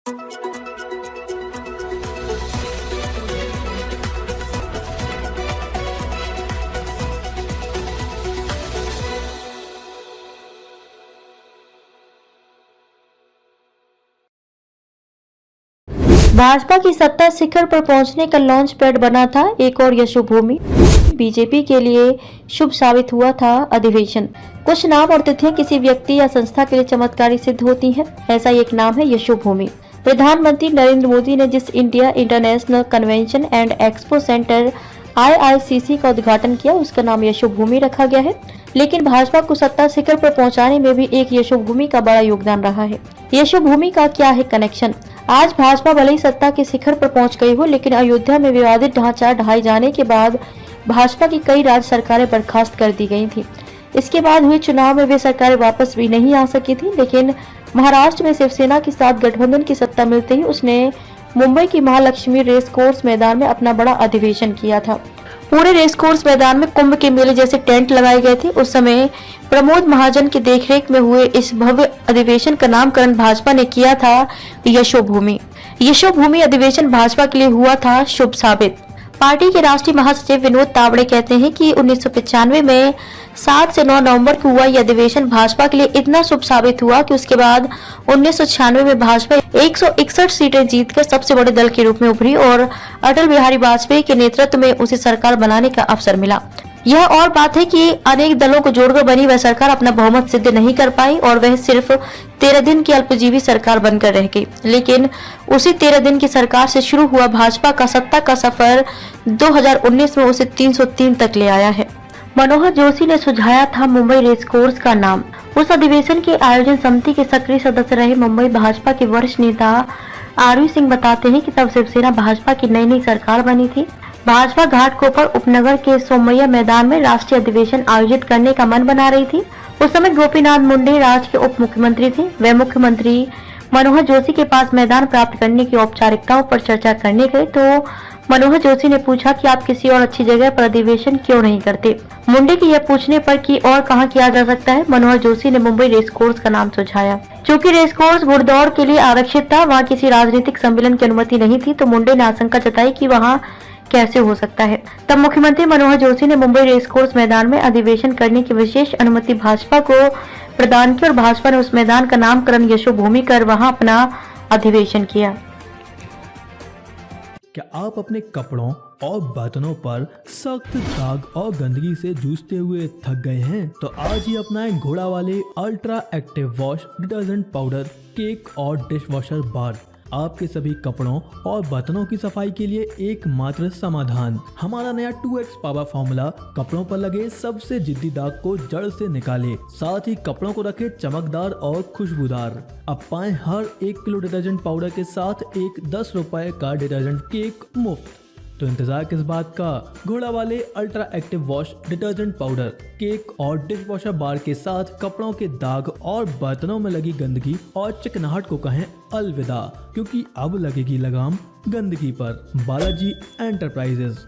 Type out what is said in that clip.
भाजपा की सत्ता शिखर पर पहुंचने का लॉन्च पैड बना था एक और यशोभूमि। बीजेपी के लिए शुभ साबित हुआ था अधिवेशन। कुछ नाम और तिथियां किसी व्यक्ति या संस्था के लिए चमत्कारी सिद्ध होती हैं। ऐसा एक नाम है यशोभूमि। प्रधानमंत्री नरेंद्र मोदी ने जिस India international convention and expo centre IICC का उद्घाटन किया, उसका नाम यशोभूमि रखा गया है। लेकिन भाजपा को सत्ता शिखर पर पहुंचाने में भी एक यशोभूमि का बड़ा योगदान रहा है। यशोभूमि का क्या है कनेक्शन? आज भाजपा भले ही सत्ता के शिखर पर पहुंच गई हो, लेकिन अयोध्या में विवादित ढांचा ढहाए जाने के बाद भाजपा की कई राज्य सरकारें बर्खास्त कर दी गई थी। इसके बाद हुए चुनाव में वे सरकारें वापस भी नहीं आ सकी थी, लेकिन महाराष्ट्र में शिवसेना के साथ गठबंधन की सत्ता मिलते ही उसने मुंबई की महालक्ष्मी रेस कोर्स मैदान में अपना बड़ा अधिवेशन किया था। पूरे रेस कोर्स मैदान में कुंभ के मेले जैसे टेंट लगाए गए थे। उस समय प्रमोद महाजन की देखरेख में हुए इस भव्य अधिवेशन का नामकरण भाजपा ने किया था यशोभूमि। यशोभूमि अधिवेशन भाजपा के लिए हुआ था शुभ साबित। पार्टी के राष्ट्रीय महासचिव विनोद तावड़े कहते हैं कि 1995 में 7 से 9 नवंबर को हुआ यह अधिवेशन भाजपा के लिए इतना शुभ साबित हुआ कि उसके बाद 1996 में भाजपा 161 सीटें जीतकर सबसे बड़े दल के रूप में उभरी और अटल बिहारी वाजपेयी के नेतृत्व में उसे सरकार बनाने का अवसर मिला। यह और बात है कि अनेक दलों को जोड़कर बनी वह सरकार अपना बहुमत सिद्ध नहीं कर पाई और वह सिर्फ 13 दिन की अल्पजीवी सरकार बनकर रह गई। लेकिन उसी 13 दिन की सरकार से शुरू हुआ भाजपा का सत्ता का सफर 2019 में उसे 303 तक ले आया है। मनोहर जोशी ने सुझाया था मुंबई रेस कोर्स का नाम। उस अधिवेशन के आयोजन समिति के सक्रिय सदस्य रहे मुंबई भाजपा के वरिष्ठ नेता आरवी सिंह बताते हैं कि तब शिवसेना भाजपा की नई सरकार बनी थी। भाजपा घाटकोपर उपनगर के सोमैया मैदान में राष्ट्रीय अधिवेशन आयोजित करने का मन बना रही थी। उस समय गोपीनाथ मुंडे राज्य के उप मुख्यमंत्री थे। वे मुख्यमंत्री मनोहर जोशी के पास मैदान प्राप्त करने की औपचारिकताओं पर चर्चा करने गए तो मनोहर जोशी ने पूछा कि आप किसी और अच्छी जगह पर अधिवेशन क्यों नहीं करते। मुंडे के यह पूछने पर कि और कहां किया जा सकता है, मनोहर जोशी ने मुंबई रेस कोर्स का नाम सुझाया। चूंकि रेस कोर्स घुड़दौड़ के लिए आरक्षित था, वहां किसी राजनीतिक सम्मेलन की अनुमति नहीं थी, तो मुंडे ने आशंका जताई कि वहां कैसे हो सकता है। तब मुख्यमंत्री मनोहर जोशी ने मुंबई रेस कोर्स मैदान में अधिवेशन करने की विशेष अनुमति भाजपा को प्रदान की और भाजपा ने उस मैदान का नामकरण यशोभूमि कर वहां अपना अधिवेशन किया। क्या आप अपने कपड़ों और बर्तनों पर सख्त दाग और गंदगी से जूझते हुए थक गए हैं? तो आज ही अपनाएं घोड़ा वाले ultra active wash detergent powder, cake और डिश वॉशर बार। आपके सभी कपड़ों और बर्तनों की सफाई के लिए एकमात्र समाधान। हमारा नया 2x पावर फॉर्मूला कपड़ों पर लगे सबसे जिद्दी दाग को जड़ से निकाले, साथ ही कपड़ों को रखे चमकदार और खुशबूदार। अब पाएं हर 1 किलो डिटर्जेंट पाउडर के साथ एक 10 रुपए का डिटर्जेंट केक मुफ्त। तो इंतजार किस बात का? घोड़ा वाले ultra active wash detergent powder, cake और डिश वॉशर बार के साथ कपड़ों के दाग और बर्तनों में लगी गंदगी और चिकनाहट को कहें अलविदा, क्योंकि अब लगेगी लगाम गंदगी पर। बालाजी एंटरप्राइजेस।